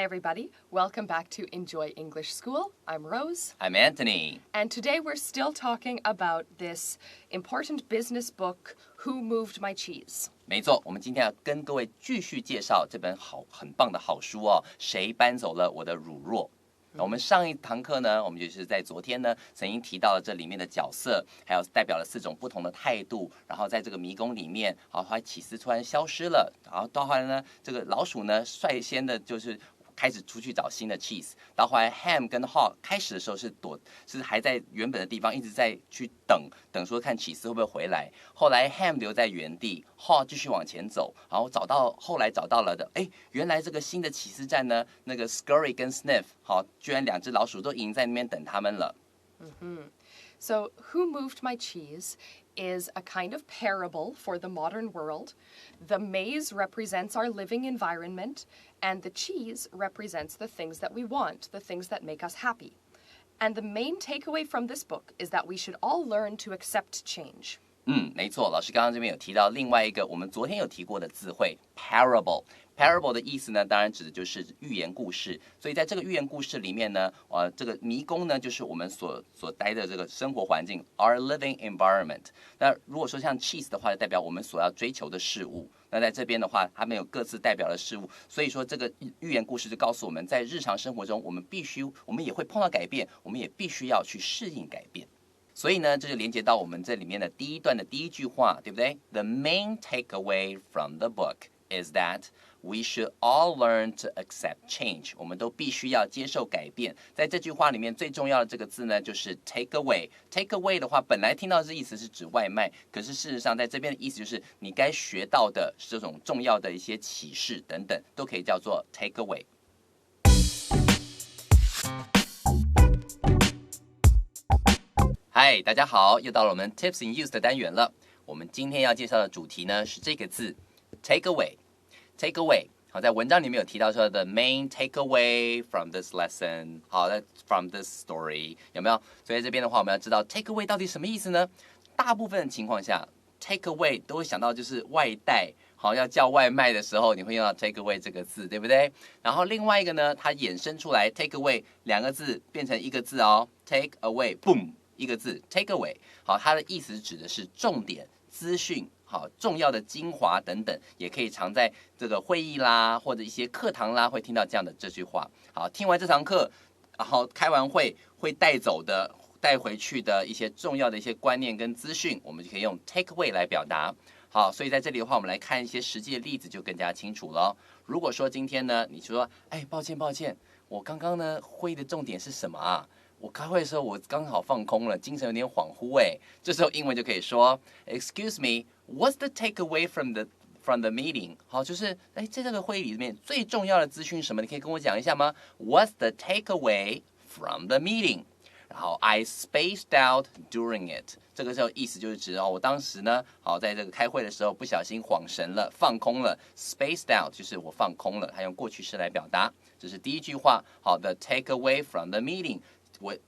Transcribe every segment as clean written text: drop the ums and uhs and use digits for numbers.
everybody. Welcome back to Enjoy English School. I'm Rose. I'm Anthony. And today we're still talking about this important business book, Who Moved My Cheese? 没错，我们今天要跟各位继续介绍这本很棒的好书哦。谁搬走了我的乳酪？我们上一堂课呢，我们就是在昨天呢，曾经提到了这里面的角色，还有代表了4种不同的态度。然后在这个迷宫里面，后来起司突然消失了，然后到后来呢，这个老鼠呢率先的就是开始出去找新的 cheese， 到后来 Ham 跟 Hog 开始的时候是还在原本的地方一直在去等说看起司会不会回来，后来 Ham 留在原地 ，Hog 继续往前走，然后后来找到了的，原来这个新的起司站呢，那个 Scurry 跟 Sniff， 居然2只老鼠都已经在那边等他们了。So, Who Moved My Cheese is a kind of parable for the modern world. The maze represents our living environment, and the cheese represents the things that we want, the things that make us happy. And the main takeaway from this book is that we should all learn to accept change. 没错，老师刚刚这边有提到另外一个我们昨天有提过的字汇 parable。Parable 的意思呢，当然指的就是寓言故事。所以在这个寓言故事里面呢，这个迷宫呢，就是我们所待的这个生活环境 ，our living environment。那如果说像 cheese 的话，就代表我们所要追求的事物。那在这边的话，它们有各自代表的事物，所以说这个寓言故事就告诉我们在日常生活中，我们也会碰到改变，我们也必须要去适应改变。所以呢，这就连接到我们这里面的第一段的第一句话，对不对 ？The main takeaway from the book is that we should all learn to accept change. 我们都必须要接受改变。在这句话里面最重要的这个字呢，就是 take away。take away 的话，本来听到这意思是指外卖，可是事实上在这边的意思就是你该学到的这种重要的一些启示等等，都可以叫做 take away。嗨，大家好，又到了我们 Tips in Use 的单元了。我们今天要介绍的主题呢是这个字 take away。take away， 好，在文章里面有提到说 the main takeaway from this lesson， 好， from this story， 有没有？所以在这边的话，我们要知道 take away 到底什么意思呢？大部分的情况下 take away 都会想到就是外带，好，要叫外卖的时候你会用到 take away 这个字，对不对？然后另外一个呢，它衍生出来 take away 2个字变成一个字哦 ，take away，boom。一个字 take away， 好，它的意思指的是重点资讯，好，重要的精华等等，也可以常在这个会议啦或者一些课堂啦会听到这样的这句话。好，听完这堂课，然后开完会带回去的一些重要的一些观念跟资讯，我们就可以用 take away 来表达。好，所以在这里的话，我们来看一些实际的例子就更加清楚了。如果说今天呢，你说，抱歉，我刚刚呢会议的重点是什么啊？我开会的时候，我刚好放空了，精神有点恍惚这时候英文就可以说 ，Excuse me, what's the takeaway from the meeting？ 好，就是在这个会议里面最重要的资讯是什么？你可以跟我讲一下吗 ？What's the takeaway from the meeting？ 然后 I spaced out during it， 这个时候意思就是指我当时呢，好，在这个开会的时候不小心恍神了，放空了。Spaced out 就是我放空了，它用过去式来表达。这是第一句话，好的 takeaway from the meeting。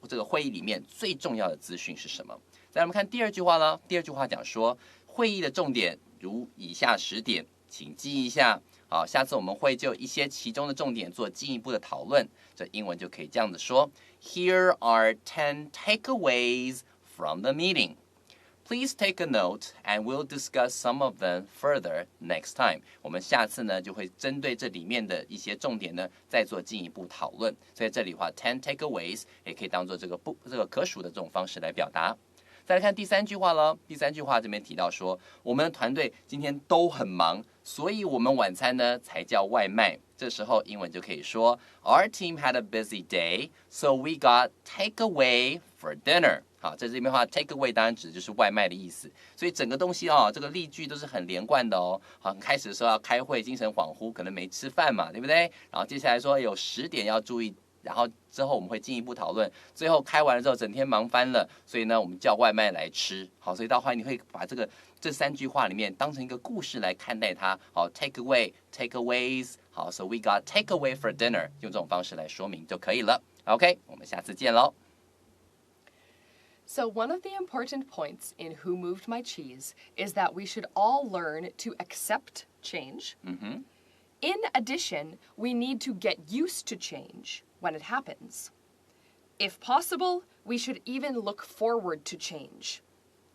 这个会议里面最重要的资讯是什么？再来我们看第二句话呢？第二句话讲说，会议的重点如以下10点，请记一下。好，下次我们会就一些其中的重点做进一步的讨论。这英文就可以这样子说 ：Here are 10 takeaways from the meeting. Please take a note, and we'll discuss some of them further next time. 我们下次呢就会针对这里面的一些重点呢，再做进一步讨论。所以这里的话 ，10 takeaways 也可以当做这个可数的这种方式来表达。再来看第3句话了。第3句话这边提到说，我们的团队今天都很忙，所以我们晚餐呢才叫外卖。这时候英文就可以说 ，Our team had a busy day, so we got takeaway for dinner。好，在这边的话 ，take away 当然指的就是外卖的意思。所以整个东西这个例句都是很连贯的哦。好，开始的时候要开会，精神恍惚，可能没吃饭嘛，对不对？然后接下来说有10点要注意。然后之后我们会进一步讨论，最后开完了之后整天忙翻了，所以呢我们叫外卖来吃。好，所以到后来你会把这3句话里面当成一个故事来看待它。好 ，take away, takeaways， 好 ，so we got takeaway for dinner， 用这种方式来说明就可以了。OK， 我们下次见喽。So one of the important points in Who Moved My Cheese is that we should all learn to accept change. In addition, we need to get used to change when it happens. If possible, we should even look forward to change.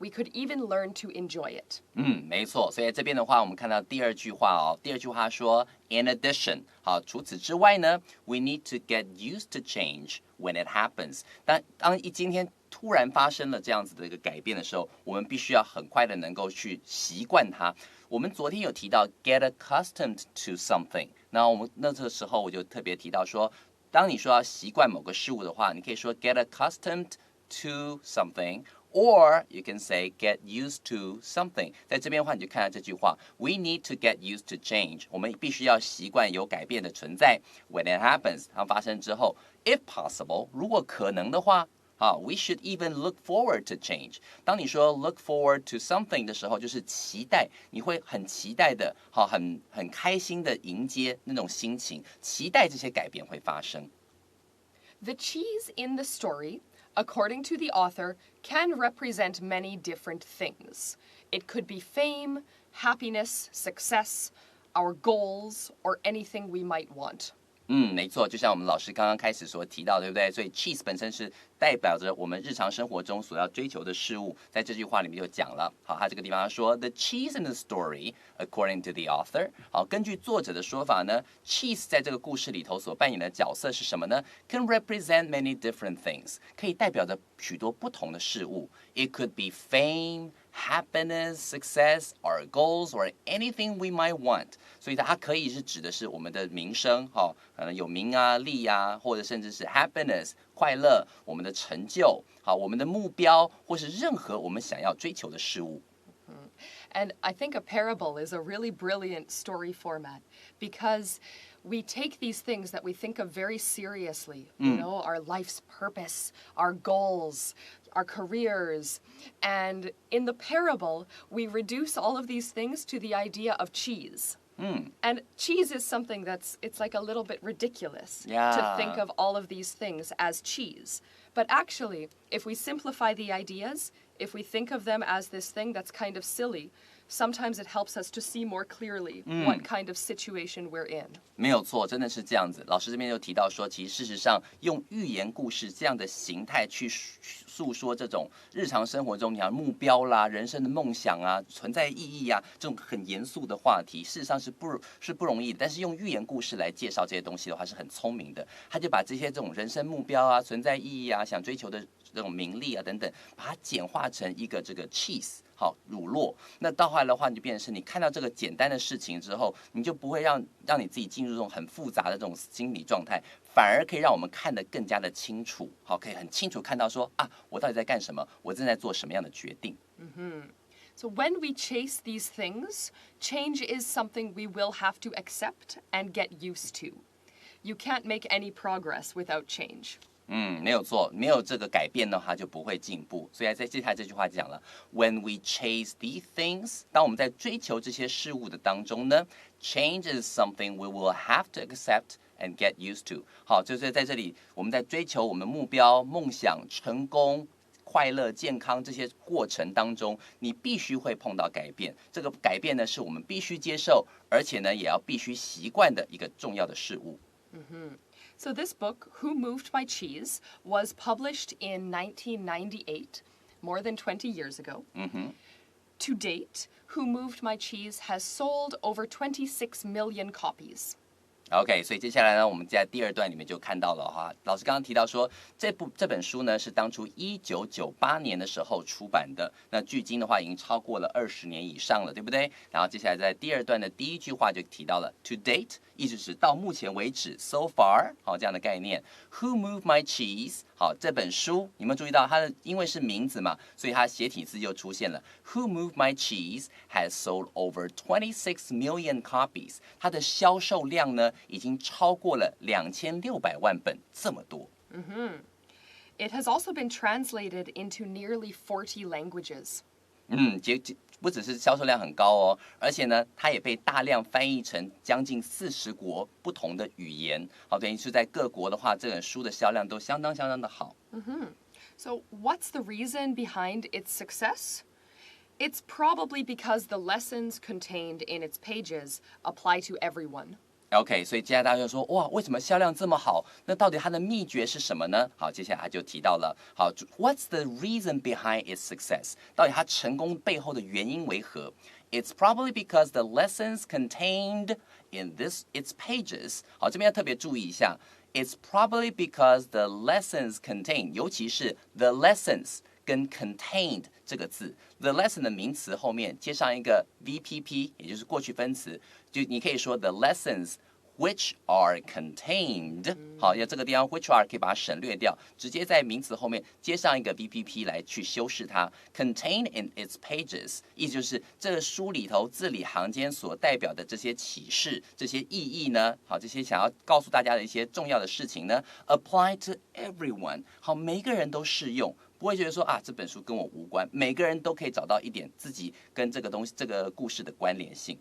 We could even learn to enjoy it. 没错。所以这边的话，我们看到第二句话哦。第二句话说 ，in addition， 好，除此之外呢 ，we need to get used to change when it happens。当今天突然发生了这样子的一个改变的时候，我们必须要很快的能够去习惯它。我们昨天有提到 get accustomed to something， 那我们那这个时候我就特别提到说，当你说要习惯某个事物的话，你可以说 get accustomed to something。Or you can say get used to something。在这边的话，你就看到这句话 ：We need to get used to change。我们必须要习惯有改变的存在。When it happens， 它发生之后 ，if possible， 如果可能的话，we should even look forward to change。当你说 look forward to something 的时候，就是期待，你会很期待的，很开心的迎接那种心情，期待这些改变会发生。The cheese in the story.According to the author, can represent many different things. It could be fame, happiness, success, our goals, or anything we might want. 没错，就像我们老师刚刚开始所提到，对不对？所以 cheese 本身是代表着我们日常生活中所要追求的事物，在这句话里面就讲了。好，他这个地方说 ，the cheese in the story, according to the author。好，根据作者的说法呢 ，cheese 在这个故事里头所扮演的角色是什么呢 ？Can represent many different things， 可以代表着许多不同的事物。It could be fame.Happiness, success, our goals, or anything we might want。所以它可以是指的是我们的名声，可能有名啊、利啊，或者甚至是 happiness 快乐，我们的成就，好，我们的目标，或是任何我们想要追求的事物。And I think a parable is a really brilliant story format because we take these things that we think of very seriously, you know, our life's purpose, our goals, our careers. And in the parable, we reduce all of these things to the idea of cheese. And cheese is something it's like a little bit ridiculous to think of all of these things as cheese. But actually, if we simplify the ideas, if we think of them as this thing that's kind of silly, sometimes it helps us to see more clearly what kind of situation we're in. 没有错，真的是这样子。老师这边就提到说，其实事实上用寓言故事这样的形态去诉说这种日常生活中你目标啦、人生的梦想啊、存在意义啊这种很严肃的话题，事实上是不容易的。但是用寓言故事来介绍这些东西的话，是很聪明的。他就把这些这种人生目标啊、存在意义啊、想追求的这种名利啊等等，把它简化成一个这个 cheese。好，乳酪。那到后来的话，你就变成是你看到这个简单的事情之后，你就不会让你自己进入这种很复杂的这种心理状态，反而可以让我们看得更加的清楚。好，可以很清楚看到说啊，我到底在干什么，我正在做什么样的决定。So when we chase these things, change is something we will have to accept and get used to. You can't make any progress without change. 没有错，没有这个改变的话就不会进步。所以在接下来这句话讲了 ，When we chase these things， 当我们在追求这些事物的当中呢 ，change is something we will have to accept and get used to。好，就是在这里我们在追求我们目标、梦想、成功、快乐、健康这些过程当中，你必须会碰到改变。这个改变呢，是我们必须接受，而且呢，也要必须习惯的一个重要的事物。So this book, Who Moved My Cheese, was published in 1998, more than 20 years ago. To date, Who Moved My Cheese has sold over 26 million copies. OK， 所以接下来呢，我们在第二段里面就看到了哈，老师刚刚提到说，这本书呢是当初1998年的时候出版的，那距今的话已经超过了20年以上了，对不对？然后接下来在第二段的第一句话就提到了 to date， 意思是到目前为止 so far， 好这样的概念。Who moved my cheese？ 好，这本书你有没有注意到它的因为是名字嘛，所以它斜体字就出现了。Who moved my cheese has sold over 26 million copies， 它的销售量呢？已经超过了2600万本，这么多。It has also been translated into nearly 40 languages. 不只是销售量很高哦，而且呢，它也被大量翻译成将近40国不同的语言。好，等于是在各国的话，这本书的销量都相当的好。So what's the reason behind its success? It's probably because the lessons contained in its pages apply to everyone. OK， 所以接下来大家就说，哇，为什么销量这么好？那到底它的秘诀是什么呢？好，接下来他就提到了，好 ，What's the reason behind its success？ 到底它成功背后的原因为何？It's probably because the lessons contained in its pages。好，这边要特别注意一下 ，It's probably because the lessons contain， 尤其是 the lessons 跟 contained 这个字 ，the lesson 的名词后面接上一个 VPP， 也就是过去分词，就你可以说 the lessons which are contained。好，要这个地方 which are 可以把它省略掉，直接在名词后面接上一个 VPP 来去修饰它。Contained in its pages， 意思就是这个书里头字里行间所代表的这些启示、这些意义呢，好，这些想要告诉大家的一些重要的事情呢 ，apply to everyone。好，每一个人都适用。不会觉得说啊，这本书跟我无关，每个人都可以找到一点自己跟这个东西、这个故事的关联性。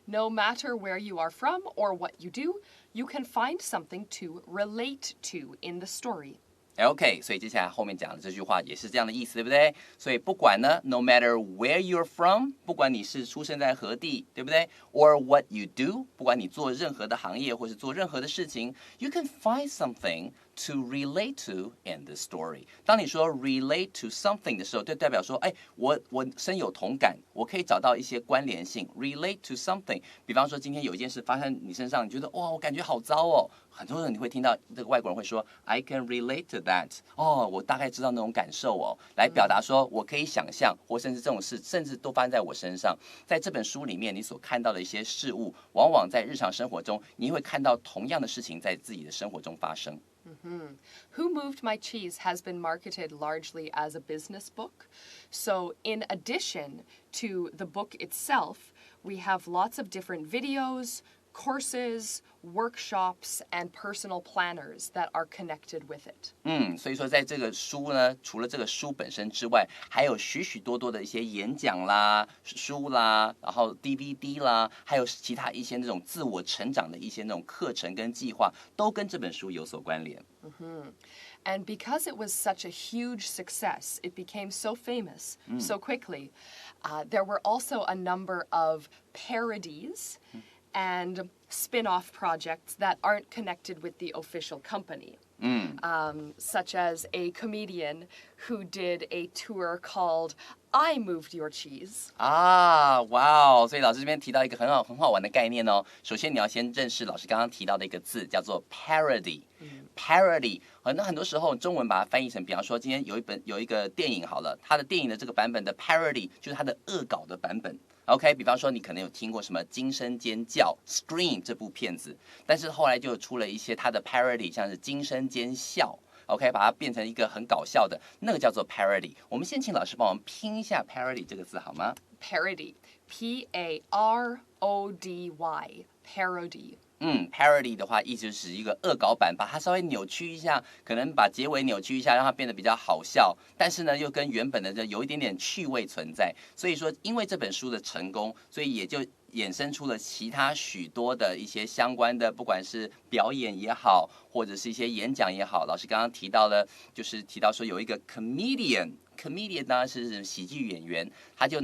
No matter where you are from or what you do, you can find something to relate to in the story. OK， 所以接下来后面讲的这句话也是这样的意思，对不对？所以不管呢 ，no matter where you're from， 不管你是出生在何地，对不对 ？Or what you do， 不管你做任何的行业或是做任何的事情 ，you can find something to relate to in the story。当你说 relate to something 的时候，就代表说，哎，我深有同感，我可以找到一些关联性。relate to something， 比方说今天有一件事发生你身上，你觉得哇，我感觉好糟哦。很多人你会听到这个外国人会说 I can relate to that， 哦，我大概知道那种感受哦，来表达说我可以想象，或甚至这种事甚至都发生在我身上。在这本书里面，你所看到的一些事物，往往在日常生活中，你会看到同样的事情在自己的生活中发生。Who Moved My Cheese has been marketed largely as a business book. So, in addition to the book itself, we have lots of different videos, courses, workshops, and personal planners that are connected with it. 所以说在这个书呢，除了这个书本身之外，还有许许多多的一些演讲啦、书啦，然后 DVD 啦，还有其他一些那种自我成长的一些那种课程跟计划，都跟这本书有所关联。And because it was such a huge success, it became so famous so quickly. There were also a number of parodies and spin-off projects that aren't connected with the official company. Such as a comedian who did a tour called I Moved Your Cheese. 啊，哇哦！所以老师这边提到一个很好玩的概念哦。首先你要先认识老师刚刚提到的一个字，叫做 parody。parody， 很多时候中文把它翻译成，比方说今天有一个电影好了，它的电影的这个版本的 parody 就是它的恶搞的版本。OK， 比方说你可能有听过什么《惊声尖叫》（Scream） 这部片子，但是后来就出了一些它的 parody， 像是《惊声尖笑》。OK， 把它变成一个很搞笑的，那个叫做 parody。我们先请老师帮我们拼一下 parody 这个字好吗？ Parody. Parody. Parody. parody 的话，意思就是一个恶搞版，把它稍微扭曲一下，可能把结尾扭曲一下，让它变得比较好笑，但是呢，又跟原本的有一点点趣味存在。所以说，因为这本书的成功，所以也就衍生出了其他许多的一些相关的，不管是表演也好，或者是一些演讲也好。老师刚刚提到了，就是提到说有一个 comedian 当然是喜剧演员，他就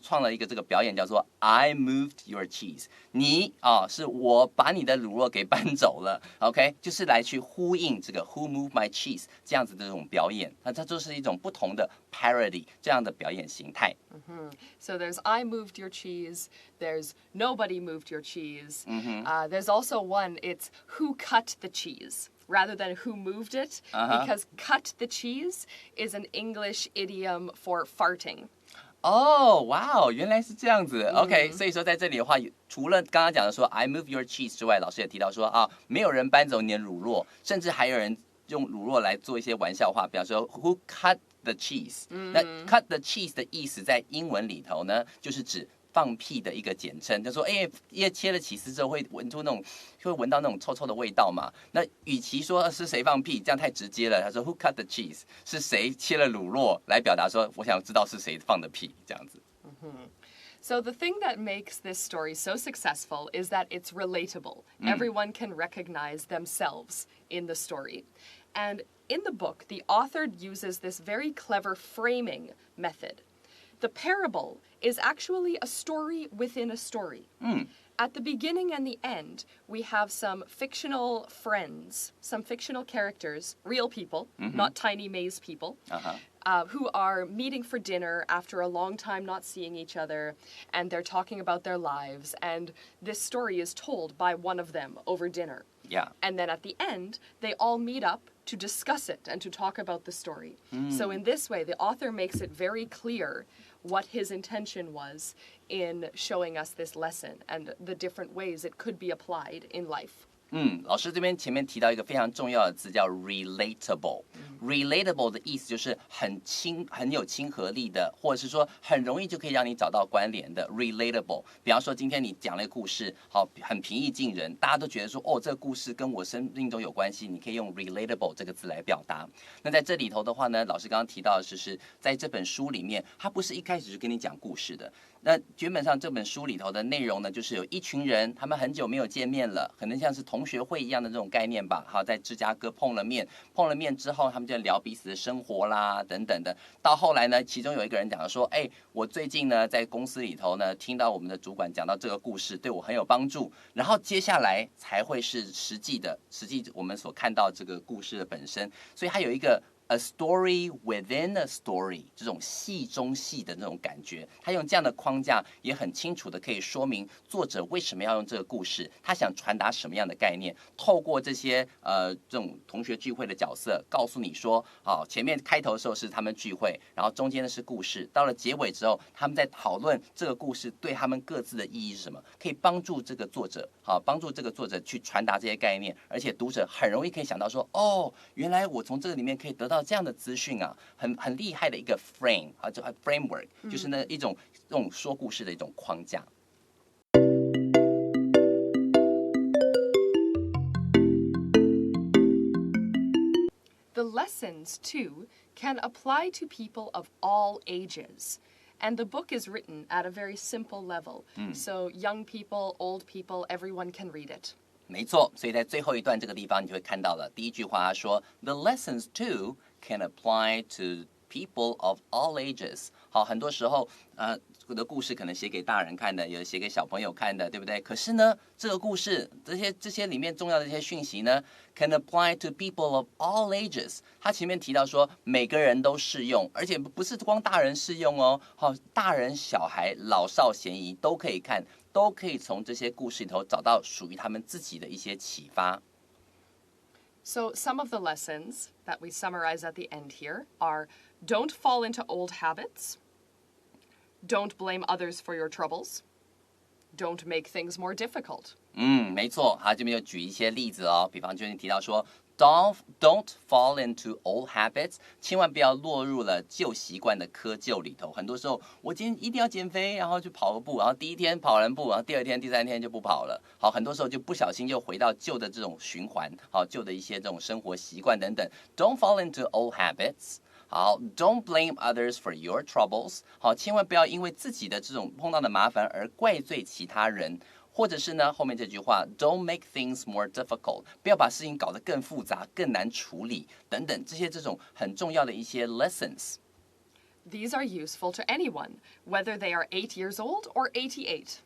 创了一个这个表演，叫做 I moved your cheese。你是我把你的乳酪给搬走了 ，OK， 就是来去呼应这个 Who moved my cheese 这样子的这种表演，那它就是一种不同的 parody 这样的表演形态。So there's I moved your cheese. There's nobody moved your cheese. There's also one. It's who cut the cheese. Rather than who moved it, because cut the cheese is an English idiom for farting. 哇哦，原来是这样子。OK， 所以说在这里的话，除了刚刚讲的说 I move your cheese 之外，老师也提到说没有人搬走你的乳酪，甚至还有人用乳酪来做一些玩笑话，比方说 Who cut the cheese？那 cut the cheese 的意思在英文里头呢，就是指放屁的一个简称，就说因为切了起司之后会闻到那种臭臭的味道嘛。那与其说是谁放屁，这样太直接了。他说 Who cut the cheese？ 是谁切了乳酪，来表达说我想知道是谁放的屁，这样子。So the thing that makes this story so successful is that it's relatable. Everyone can recognize themselves in the story. And in the book, the author uses this very clever framing method. The parable is actually a story within a story. At the beginning and the end, we have some fictional friends, some fictional characters, real people, not tiny maze people, who are meeting for dinner after a long time not seeing each other, and they're talking about their lives, and this story is told by one of them over dinner. Yeah. And then at the end, they all meet up to discuss it and to talk about the story. So in this way, the author makes it very clear what his intention was in showing us this lesson and the different ways it could be applied in life. 老师这边前面提到一个非常重要的字叫 relatable。relatable 的意思就是很有亲和力的，或者是说很容易就可以让你找到关联的 relatable。比方说今天你讲了一个故事，好，很平易近人，大家都觉得说，哦，这个故事跟我生命中有关系，你可以用 relatable 这个字来表达。那在这里头的话呢，老师刚刚提到的是在这本书里面，它不是一开始就跟你讲故事的。那基本上这本书里头的内容呢，就是有一群人，他们很久没有见面了，可能像是同学会一样的这种概念吧。好，在芝加哥碰了面之后，他们就聊彼此的生活啦，等等的。到后来呢，其中有一个人讲说，我最近呢在公司里头呢，听到我们的主管讲到这个故事，对我很有帮助。然后接下来才会是实际我们所看到这个故事的本身。所以它有一个A story within a story 这种戏中戏的那种感觉，他用这样的框架也很清楚的可以说明作者为什么要用这个故事，他想传达什么样的概念。透过这些这种同学聚会的角色，告诉你说，前面开头的时候是他们聚会，然后中间的是故事，到了结尾之后，他们在讨论这个故事对他们各自的意义是什么，可以帮助这个作者去传达这些概念，而且读者很容易可以想到说，原来我从这个里面可以得到这样的资讯啊，很厉害的一个 framework， 就是呢一种说故事的一种框架。The lessons, too, can apply to people of all ages. And the book is written at a very simple level. So young people, old people, everyone can read it. 没错，所以在最后一段这个地方，你就会看到了第一句话，他说 The lessons too can apply to people of all ages。好，很多时候我的故事可能写给大人看的，有写给小朋友看的，对不对？可是呢，这个故事这些里面重要的这些讯息呢 ，can apply to people of all ages。他前面提到说每个人都适用，而且不是光大人适用哦，好，大人、小孩、老少咸宜都可以看。都可以从这些故事里头找到属于他们自己的一些启发。So some of the lessons that we summarize at the end here are don't fall into old habits, don't blame others for your troubles, don't make things more difficult. 没错，他这边就举一些例子哦，比方就是提到说Don't fall into old habits， 千万不要落入了旧习惯的窠臼里头。很多时候，我今天一定要减肥，然后去跑个步，然后第一天跑完步，然后第二天、第三天就不跑了。好，很多时候就不小心就回到旧的这种循环，好，旧的一些这种生活习惯等等。Don't fall into old habits。好 ，Don't blame others for your troubles。好，千万不要因为自己的这种碰到的麻烦而怪罪其他人。或者是呢，后面这句话 ，Don't make things more difficult， 不要把事情搞得更复杂、更难处理等等，这种很重要的一些 lessons。These are useful to anyone, whether they are 8 years old or 88.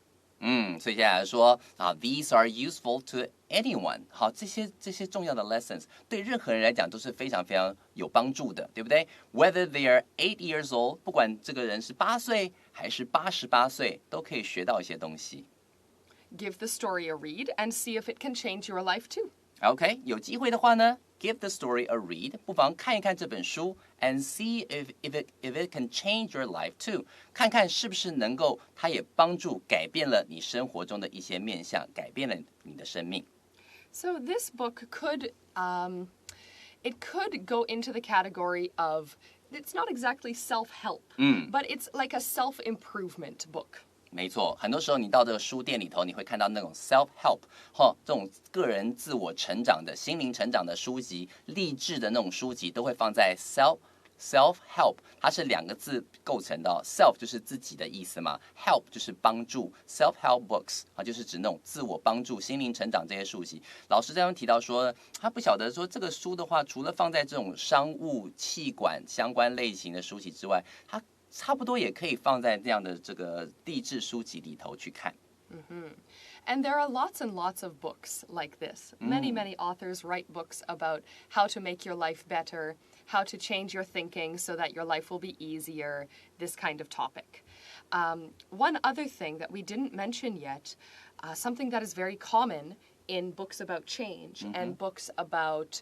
所以接下来说，These are useful to anyone。好，这些重要的 lessons 对任何人来讲都是非常非常有帮助的，对不对 ？Whether they are 8 years old， 不管这个人是8岁还是88岁，都可以学到一些东西。Give the story a read and see if it can change your life too. OK， 有机会的话呢 ，give the story a read， 不妨看一看这本书 ，and see if it can change your life too， 看看是不是能够，它也帮助改变了你生活中的一些面向，改变了你的生命。So this book could go into the category of it's not exactly self-help, but it's like a self-improvement book. 没错，很多时候你到这个书店里头，你会看到那种 self-help， 这种个人自我成长的、心灵成长的书籍、励志的那种书籍，都会放在 self-help， 它是2个字构成的self 就是自己的意思嘛 ，help 就是帮助 ，self-help books 就是指那种自我帮助、心灵成长这些书籍。老师这样提到说，他不晓得说这个书的话，除了放在这种商务、气管相关类型的书籍之外，他差不多也可以放在这样的这个励志书籍里头去看。And there are lots and lots of books like this. Many, many authors write books about how to make your life better, how to change your thinking so that your life will be easier, this kind of topic. One other thing that we didn't mention yet, something that is very common in books about change and books about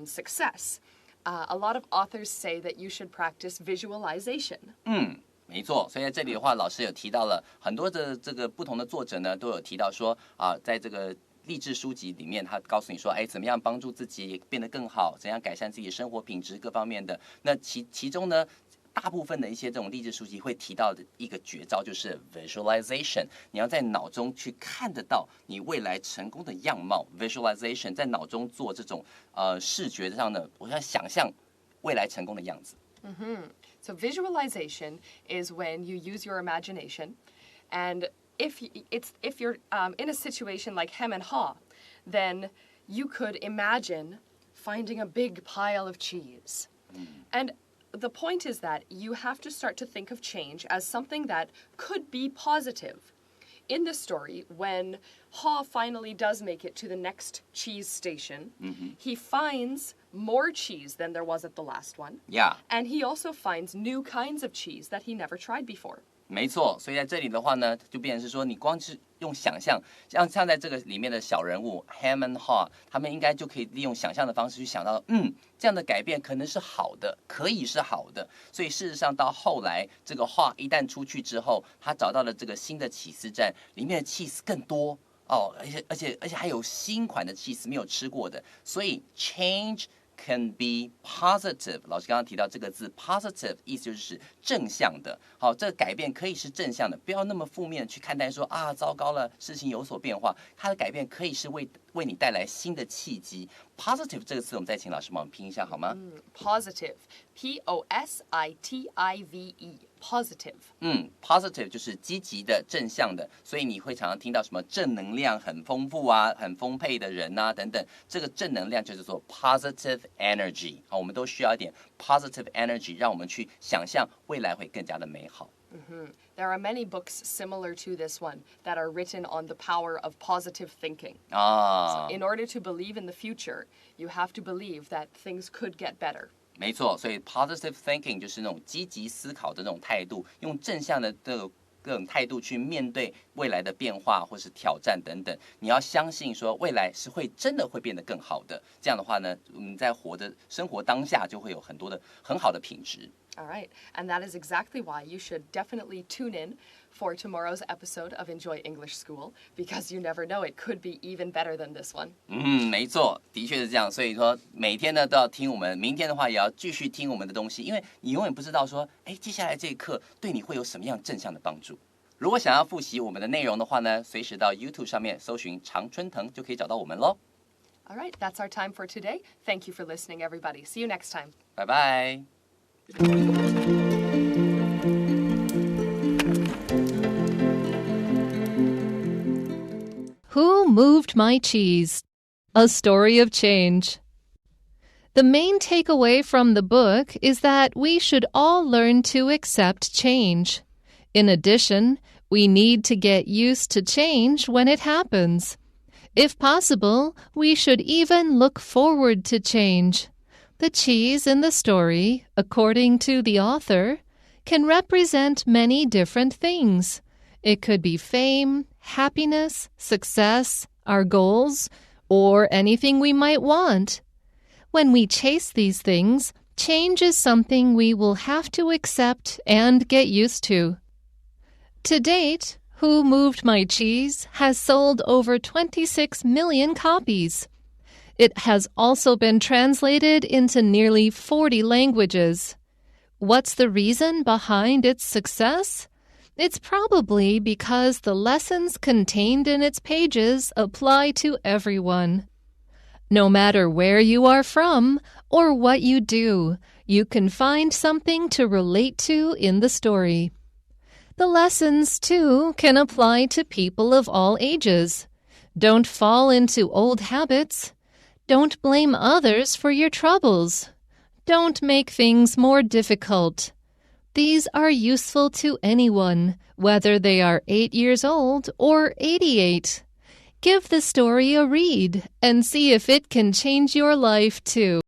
success. A lot of authors say that you should practice visualization. 没错，所以在这里的话，老师有提到了很多的这个不同的作者呢，都有提到说在这个励志书籍里面，他告诉你说，怎么样帮助自己变得更好，怎样改善自己的生活品质各方面的。那其中呢，大部分的一些这种励志书籍会提到的一个绝招就是 visualization， 你要在脑中去看得到你未来成功的样貌。visualization 在脑中做这种视觉上的，我要想象未来成功的样子。So visualization is when you use your imagination, and if you're in a situation like hem and haw, then you could imagine finding a big pile of cheese. And the point is that you have to start to think of change as something that could be positive. In the story, when Haw finally does make it to the next cheese station, he finds more cheese than there was at the last one. Yeah. And he also finds new kinds of cheese that he never tried before. 没错，所以在这里的话呢，就变成是说，你光是用想象，像在这个里面的小人物 Ham and Haw， 他们应该就可以利用想象的方式去想到，这样的改变可能是好的，可以是好的。所以事实上到后来，这个 Haw 一旦出去之后，他找到了这个新的起司站，里面的 cheese 更多而且还有新款的 cheese 没有吃过的，所以 change can be positive。 老师刚刚提到这个字 positive， 意思就是正向的。好，这个改变可以是正向的，不要那么负面去看待说糟糕了，事情有所变化。它的改变可以是为你带来新的契机。positive 这个词，我们再请老师帮我们拼一下好吗？Positive, P-O-S-I-T-I-V-E, positive. Positive 就是积极的、正向的，所以你会常常听到什么正能量很丰富很丰沛的人等等。这个正能量就是说 positive energy。好，我们都需要一点 positive energy， 让我们去想象未来会更加的美好。There are many books similar to this one that are written on the power of positive thinking. So in order to believe in the future, you have to believe that things could get better. 没错，所以 positive thinking 就是那种积极思考的那种态度，用正向的各种态度去面对未来的变化或是挑战等等。你要相信说未来是真的会变得更好的。这样的话呢，我们在生活当下就会有很多的很好的品质。All right, and that is exactly why you should definitely tune in for tomorrow's episode of Enjoy English School, because you never know, it could be even better than this one. 没错，的确是这样。所以说每天呢都要听我们，明天的话也要继续听我们的东西，因为你永远不知道说，接下来这一课对你会有什么样正向的帮助。如果想要复习我们的内容的话呢，随时到 YouTube 上面搜寻常春藤就可以找到我们咯。All right, that's our time for today. Thank you for listening, everybody. See you next time. 拜拜。Who moved my cheese? A story of change. The main takeaway from the book is that we should all learn to accept change. In addition, we need to get used to change when it happens. If possible, we should even look forward to change. The cheese in the story, according to the author, can represent many different things. It could be fame, happiness, success, our goals, or anything we might want. When we chase these things, change is something we will have to accept and get used to. To date, Who Moved My Cheese has sold over 26 million copies. It has also been translated into nearly 40 languages. What's the reason behind its success? It's probably because the lessons contained in its pages apply to everyone. No matter where you are from or what you do, you can find something to relate to in the story. The lessons, too, can apply to people of all ages. Don't fall into old habits. Don't blame others for your troubles. Don't make things more difficult. These are useful to anyone, whether they are 8 years old or 88. Give the story a read and see if it can change your life too.